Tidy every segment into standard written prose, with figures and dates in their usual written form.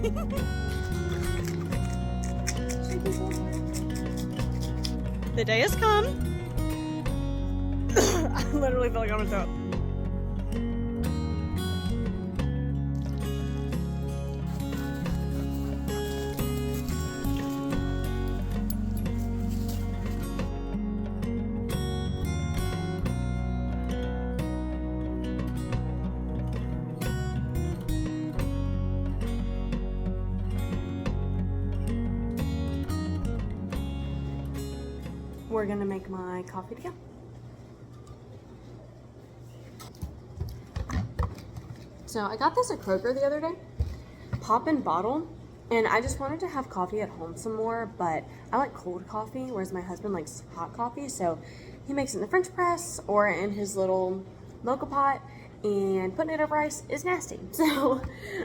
The day has come. I literally feel like I'm gonna throw up. We're gonna make my coffee together. So I got this at Kroger the other day, pop-in bottle, and I just wanted to have coffee at home some more, but I like cold coffee, whereas my husband likes hot coffee, so he makes it in the French press or in his little mocha pot, and putting it over ice is nasty. So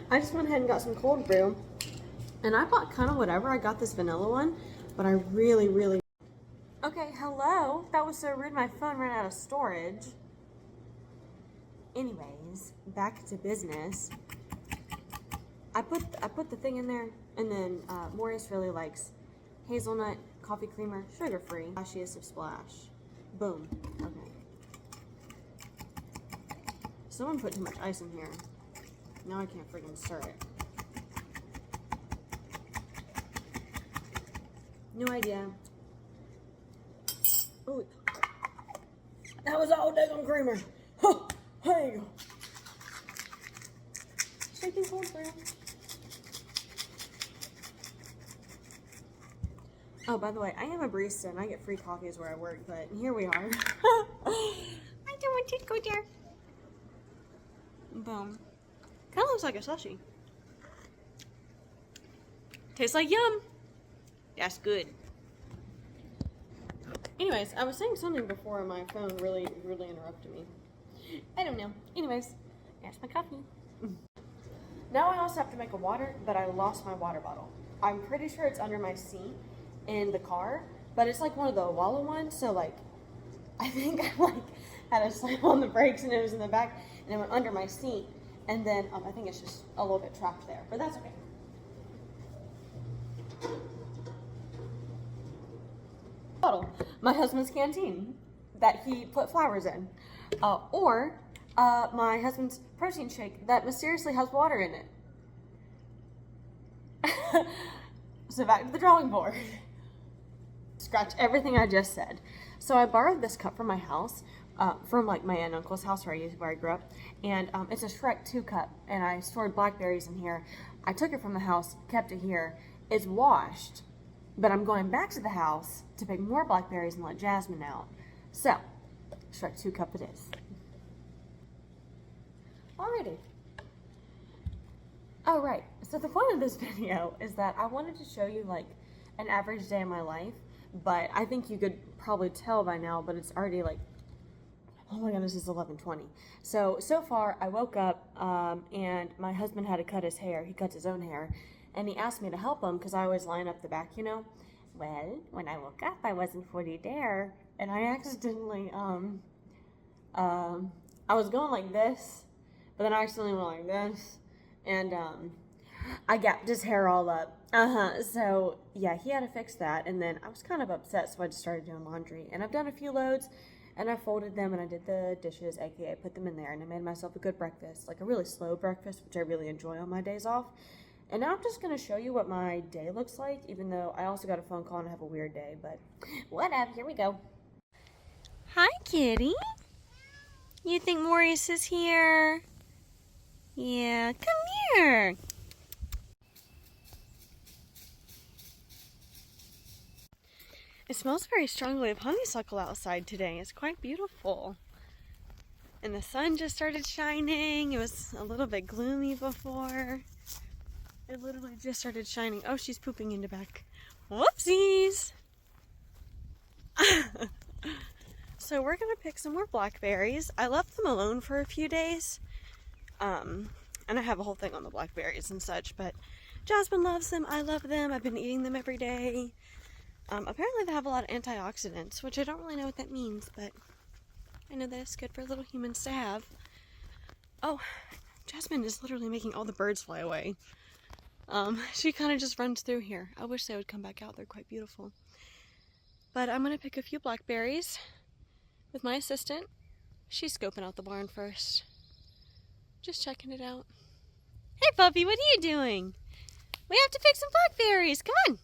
I just went ahead and got some cold brew, and I bought kind of whatever. I got this vanilla one, but I really okay, hello. That was so rude. My phone ran out of storage. Anyways, back to business. I put the thing in there, and then Maurice really likes hazelnut coffee creamer, sugar-free. Splashiest of splash. Boom. Okay. Someone put too much ice in here. Now I can't freaking stir it. No idea. Oh, that was all daggone creamer. Huh, there you go. Shaking cold brew. Oh, by the way, I am a barista and I get free coffees where I work, but here we are. I don't want to go there. Boom. Kind of looks like a sushi. Tastes like yum. That's good. Anyways, I was saying something before my phone really interrupted me. I don't know. Anyways, that's my coffee. Now I also have to make a water, but I lost my water bottle. I'm pretty sure it's under my seat in the car, but it's like one of the Wallow ones, so like, I think I like had to slam on the brakes and it was in the back, and it went under my seat, and then I think it's just a little bit trapped there, but that's okay. Bottle, my husband's canteen that he put flowers in, or my husband's protein shake that mysteriously has water in it. So back to the drawing board. Scratch everything I just said. So I borrowed this cup from my house, from like my aunt and uncle's house where I grew up, and it's a Shrek 2 cup, and I stored blackberries in here. I took it from the house, kept it here. It's washed, but I'm going back to the house to pick more blackberries and let Jasmine out. So, Shrek 2 cup it is. Alrighty. Oh, right. So the point of this video is that I wanted to show you like an average day in my life, but I think you could probably tell by now, but it's already like, oh my goodness, it's 11:20. So far I woke up and my husband had to cut his hair. He cuts his own hair, and he asked me to help him because I always line up the back, you know. Well, when I woke up, I wasn't fully there, and I accidentally, I was going like this, but then I accidentally went like this, and I gapped his hair all up. So yeah, he had to fix that, and then I was kind of upset, so I just started doing laundry, and I've done a few loads, and I folded them, and I did the dishes, aka put them in there, and I made myself a good breakfast, like a really slow breakfast, which I really enjoy on my days off. And now I'm just going to show you what my day looks like, even though I also got a phone call and I have a weird day, but whatever, here we go. Hi, kitty. You think Maurice is here? Yeah, come here. It smells very strongly of honeysuckle outside today. It's quite beautiful. And the sun just started shining. It was a little bit gloomy before. It literally just started shining. Oh, she's pooping in the back. Whoopsies! So we're gonna pick some more blackberries. I left them alone for a few days. And I have a whole thing on the blackberries and such, but Jasmine loves them. I love them. I've been eating them every day. Apparently they have a lot of antioxidants, which I don't really know what that means, but I know that it's good for little humans to have. Oh, Jasmine is literally making all the birds fly away. She kind of just runs through here. I wish they would come back out. They're quite beautiful. But I'm going to pick a few blackberries with my assistant. She's scoping out the barn first. Just checking it out. Hey puppy, what are you doing? We have to pick some blackberries. Come on.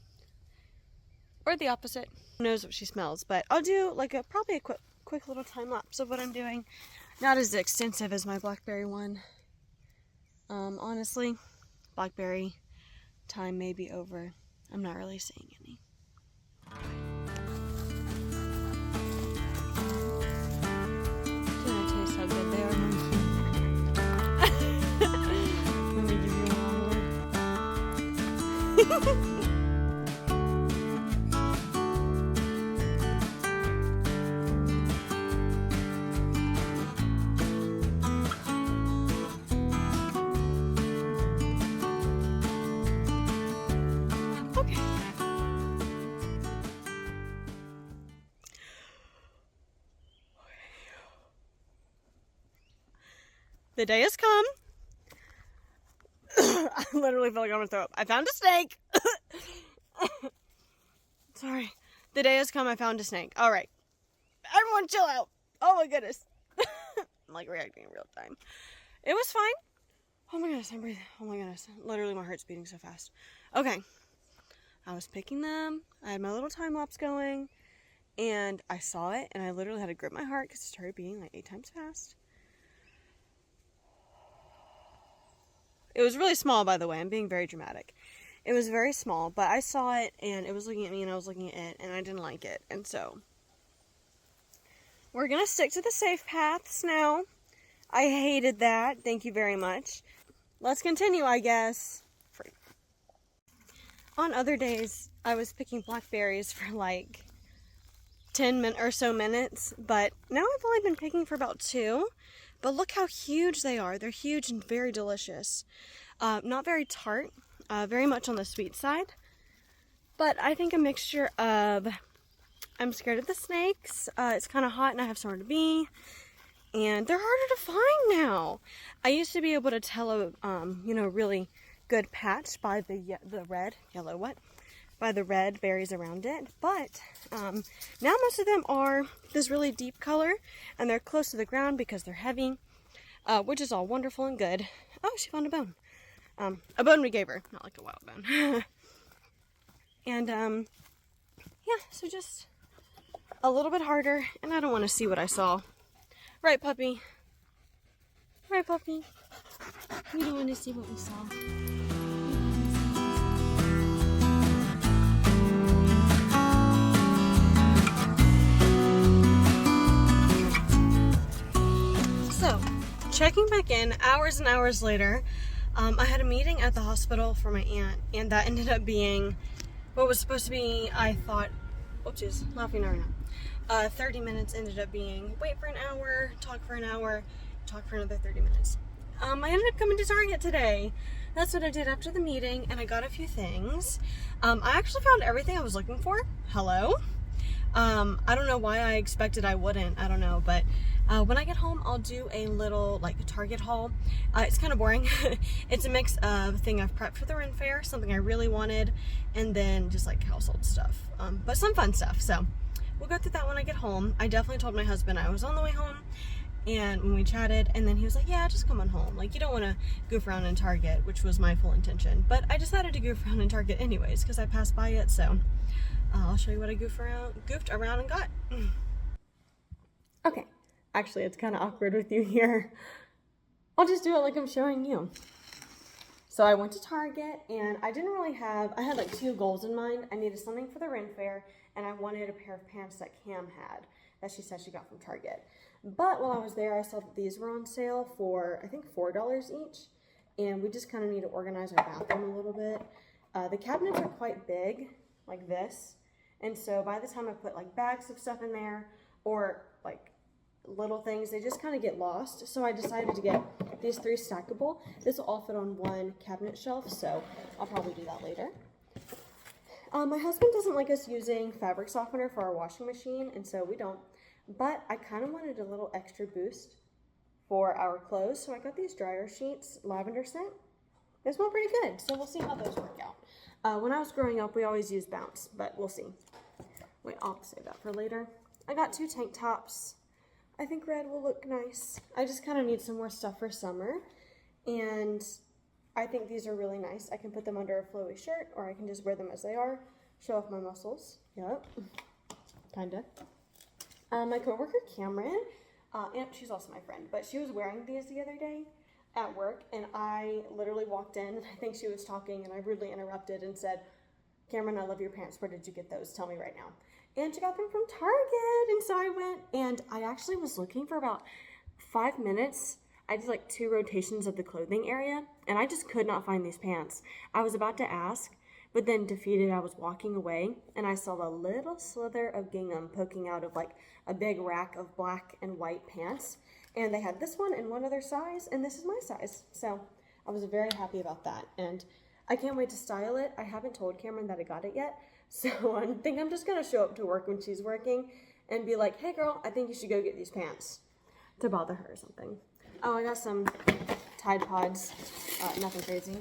Or the opposite. Who knows what she smells, but I'll do like probably a quick little time lapse of what I'm doing. Not as extensive as my blackberry one. Honestly, blackberry time may be over. I'm not really seeing any. Can I taste how good they are? Let me give you one more. The day has come. I literally feel like I'm gonna throw up. I found a snake. Sorry. The day has come. I found a snake. All right. Everyone chill out. Oh my goodness. I'm like reacting in real time. It was fine. Oh my goodness, I'm breathing. Oh my goodness. Literally my heart's beating so fast. Okay. I was picking them. I had my little time lapse going. And I saw it. And I literally had to grip my heart because it started beating like 8 times fast. It was really small, by the way. I'm being very dramatic. It was very small, but I saw it, and it was looking at me, and I was looking at it, and I didn't like it. And so, we're going to stick to the safe paths now. I hated that. Thank you very much. Let's continue, I guess. On other days, I was picking blackberries for like 10 or so minutes, but now I've only been picking for about 2. But look how huge they are. They're huge and very delicious. Not very tart, very much on the sweet side. But I think a mixture of, I'm scared of the snakes, it's kind of hot and I have somewhere to be, and they're harder to find now. I used to be able to tell a, really good patch by the red berries around it. But now most of them are this really deep color, and they're close to the ground because they're heavy, which is all wonderful and good. Oh, she found a bone. A bone we gave her, not like a wild bone. And yeah, so just a little bit harder, and I don't want to see what I saw. Right, puppy? Right, puppy? We don't want to see what we saw. So, checking back in hours and hours later, I had a meeting at the hospital for my aunt, and that ended up being what was supposed to be, I thought, oops, laughing right now. 30 minutes ended up being wait for an hour, talk for an hour, talk for another 30 minutes. I ended up coming to Target today. That's what I did after the meeting, and I got a few things. I actually found everything I was looking for. Hello? I don't know why I expected I wouldn't. I don't know, but when I get home, I'll do a little Target haul. It's kind of boring. It's a mix of a thing I've prepped for the Ren Fair, something I really wanted, and then just like household stuff. But some fun stuff. So we'll go through that when I get home. I definitely told my husband I was on the way home, and when we chatted, and then he was like, yeah, just come on home. Like, you don't want to goof around in Target, which was my full intention. But I decided to goof around in Target anyways, because I passed by it, so I'll show you what I goofed around and got. Okay. Actually, it's kind of awkward with you here. I'll just do it like I'm showing you. So I went to Target, and I didn't really have, I had like 2 goals in mind. I needed something for the Ren Fair, and I wanted a pair of pants that Cam had, that she said she got from Target. But while I was there, I saw that these were on sale for, I think, $4 each. And we just kind of need to organize our bathroom a little bit. The cabinets are quite big, like this. And so by the time I put like bags of stuff in there, or like little things, they just kind of get lost. So I decided to get these 3 stackable. This will all fit on one cabinet shelf, so I'll probably do that later. My husband doesn't like us using fabric softener for our washing machine, and so we don't. But I kind of wanted a little extra boost for our clothes, so I got these dryer sheets, lavender scent. They smell pretty good, so we'll see how those work out. When I was growing up, we always used Bounce, but we'll see. Wait, I'll save that for later. I got 2 tank tops. I think red will look nice. I just kind of need some more stuff for summer, and I think these are really nice. I can put them under a flowy shirt, or I can just wear them as they are, show off my muscles. Yep, kinda. My coworker Cameron, and she's also my friend, but she was wearing these the other day at work, and I literally walked in, and I think she was talking, and I rudely interrupted and said, Cameron, I love your pants. Where did you get those? Tell me right now. And she got them from Target, and so I went, and I actually was looking for about 5 minutes. I did like 2 rotations of the clothing area, and I just could not find these pants. I was about to ask, but then defeated, I was walking away, and I saw a little slither of gingham poking out of like a big rack of black and white pants, and they had this one in one other size, and this is my size. So I was very happy about that, and I can't wait to style it. I haven't told Cameron that I got it yet, so I think I'm just gonna show up to work when she's working and be like, hey girl, I think you should go get these pants, to bother her or something. Oh, I got some Tide Pods, nothing crazy.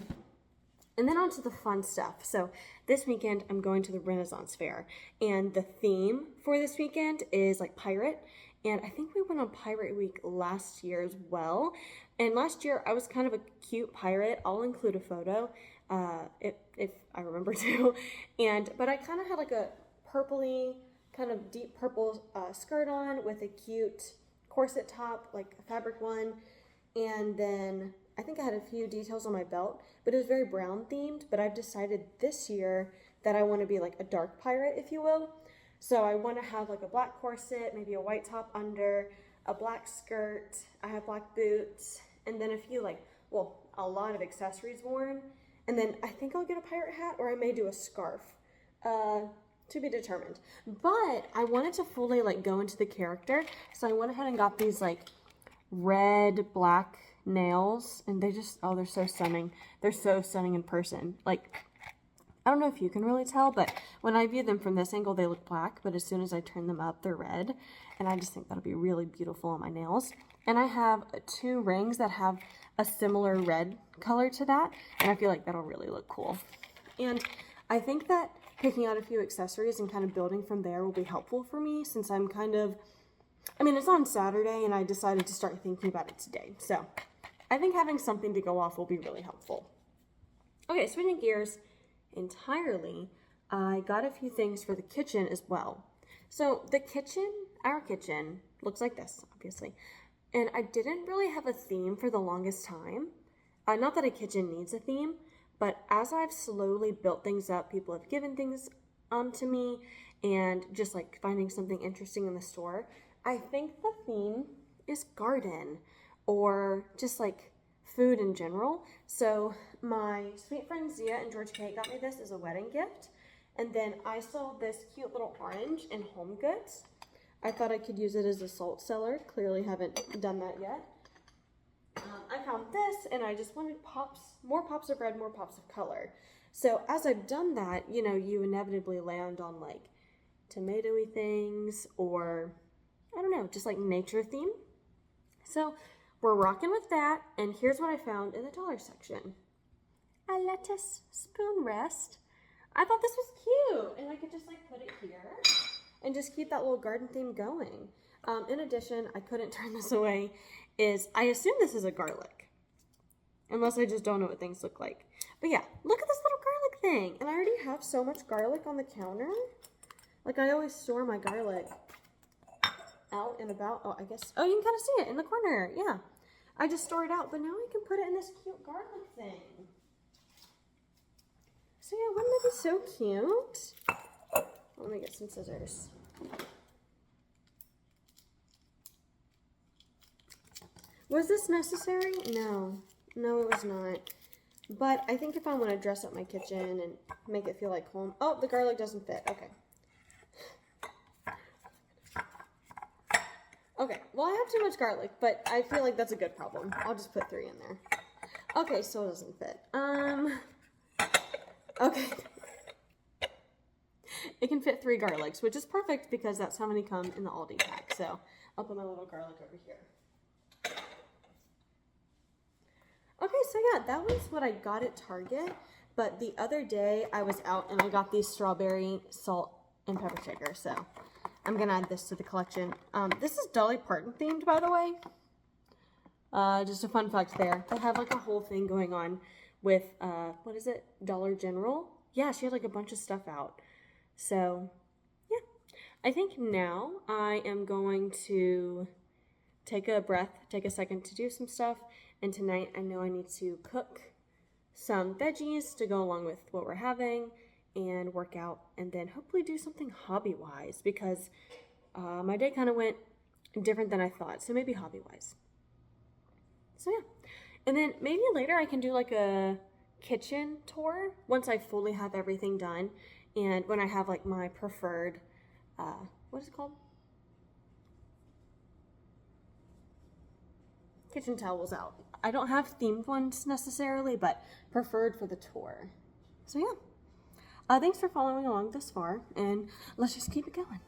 And then on to the fun stuff. So this weekend, I'm going to the Renaissance Fair, and the theme for this weekend is like pirate. And I think we went on Pirate Week last year as well. And last year, I was kind of a cute pirate. I'll include a photo if I remember to. But I kind of had like a purpley, kind of deep purple skirt on with a cute corset top, like a fabric one. And then I think I had a few details on my belt, but it was very brown themed. But I've decided this year that I want to be like a dark pirate, if you will. So I want to have like a black corset, maybe a white top under, a black skirt. I have black boots, and then a few a lot of accessories worn. And then I think I'll get a pirate hat, or I may do a scarf. To be determined. But I wanted to fully like go into the character, so I went ahead and got these like red black nails, and they're so stunning. They're so stunning in person. Like, I don't know if you can really tell, but when I view them from this angle, they look black, but as soon as I turn them up, they're red, and I just think that'll be really beautiful on my nails. And I have 2 rings that have a similar red color to that, and I feel like that'll really look cool. And I think that picking out a few accessories and kind of building from there will be helpful for me, since I'm it's on Saturday, and I decided to start thinking about it today. So I think having something to go off will be really helpful. Okay, switching gears entirely, I got a few things for the kitchen as well. So our kitchen, looks like this, obviously. And I didn't really have a theme for the longest time. Not that a kitchen needs a theme, but as I've slowly built things up, people have given things to me, and just like finding something interesting in the store, I think the theme is garden, or just like food in general. So my sweet friend Zia and George K got me this as a wedding gift, and then I saw this cute little orange in Home Goods. I thought I could use it as a salt cellar. Clearly haven't done that yet. I found this, and I just wanted more pops of red, more pops of color. So as I've done that, you inevitably land on like tomatoey things, or I don't know, just like nature theme. So we're rocking with that, and here's what I found in the dollar section. A lettuce spoon rest. I thought this was cute, and I could just like put it here and just keep that little garden theme going. In addition, I couldn't turn this away, I assume this is a garlic, unless I just don't know what things look like. But yeah, look at this little garlic thing, and I already have so much garlic on the counter. Like, I always store my garlic out and about. Oh, you can kind of see it in the corner. Yeah, I just store it out, but now I can put it in this cute garlic thing. So yeah, wouldn't that be so cute? Let me get some scissors. Was this necessary? No, it was not. But I think if I want to dress up my kitchen and make it feel like home. Oh, the garlic doesn't fit. Okay. Okay, well, I have too much garlic, but I feel like that's a good problem. I'll just put 3 in there. Okay, so it doesn't fit. Okay. It can fit 3 garlics, which is perfect because that's how many come in the Aldi pack. So I'll put my little garlic over here. Okay, so yeah, that was what I got at Target. But the other day I was out and I got these strawberry salt and pepper shakers. So I'm going to add this to the collection. This is Dolly Parton themed, by the way. Just a fun fact there. They have like a whole thing going on with, what is it? Dollar General? Yeah, she had like a bunch of stuff out. So, yeah. I think now I am going to take a breath, take a second to do some stuff. And tonight I know I need to cook some veggies to go along with what we're having and work out and then hopefully do something hobby-wise because my day kind of went different than I thought. So maybe hobby-wise. So yeah. And then maybe later I can do like a kitchen tour once I fully have everything done and when I have like my preferred, what is it called? Kitchen towels out. I don't have themed ones necessarily, but preferred for the tour. So yeah. Thanks for following along this far, and let's just keep it going.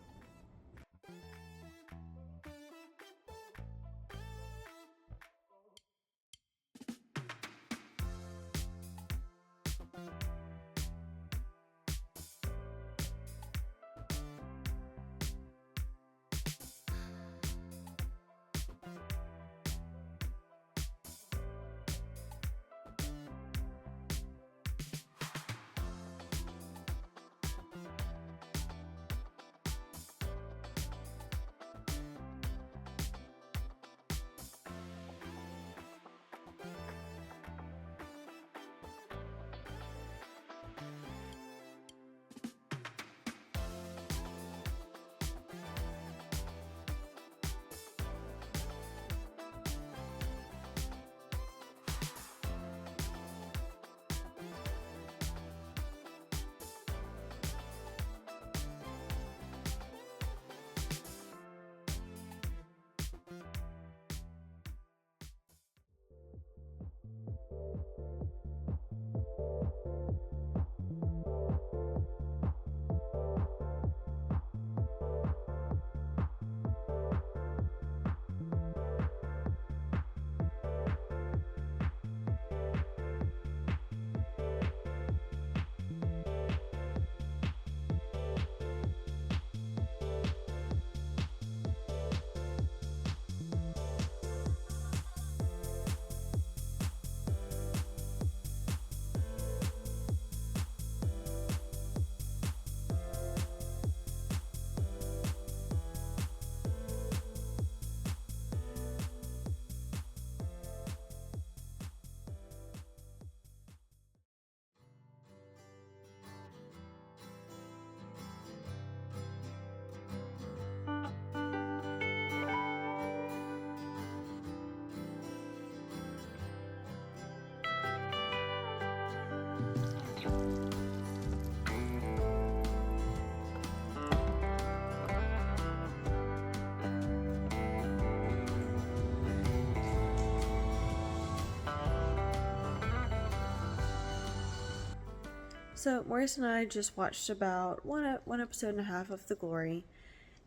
So Maurice and I just watched about one episode and a half of The Glory,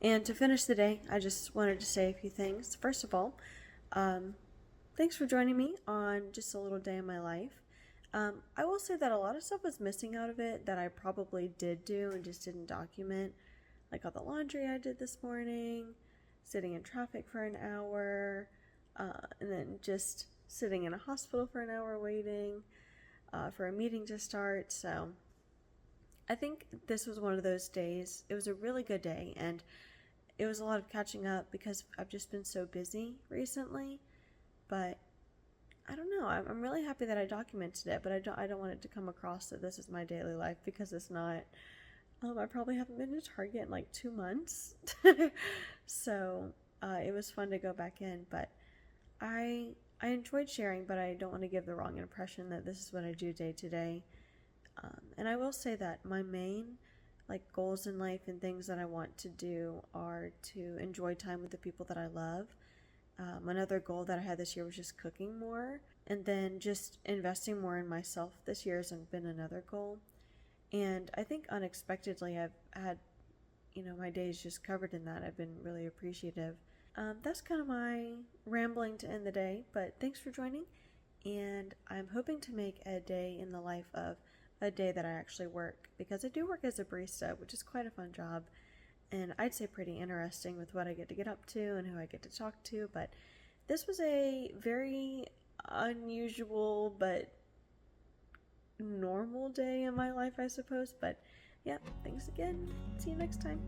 and to finish the day, I just wanted to say a few things. First of all, thanks for joining me on just a little day in my life. I will say that a lot of stuff was missing out of it that I probably did do and just didn't document, like all the laundry I did this morning, sitting in traffic for an hour, and then just sitting in a hospital for an hour waiting for a meeting to start. So I think this was one of those days. It was a really good day, and it was a lot of catching up because I've just been so busy recently. But I don't know. I'm really happy that I documented it, but I don't want it to come across that this is my daily life because it's not. I probably haven't been to Target in like 2 months, so it was fun to go back in. But I enjoyed sharing, but I don't want to give the wrong impression that this is what I do day to day. And I will say that my main goals in life and things that I want to do are to enjoy time with the people that I love. Another goal that I had this year was just cooking more, and then just investing more in myself this year has been another goal. And I think unexpectedly I've had, my days just covered in that. I've been really appreciative. That's kind of my rambling to end the day, but thanks for joining, and I'm hoping to make a day in the life of a day that I actually work, because I do work as a barista, which is quite a fun job, and I'd say pretty interesting with what I get up to and who I get to talk to. But this was a very unusual but normal day in my life, I suppose. But yeah, thanks again. See you next time.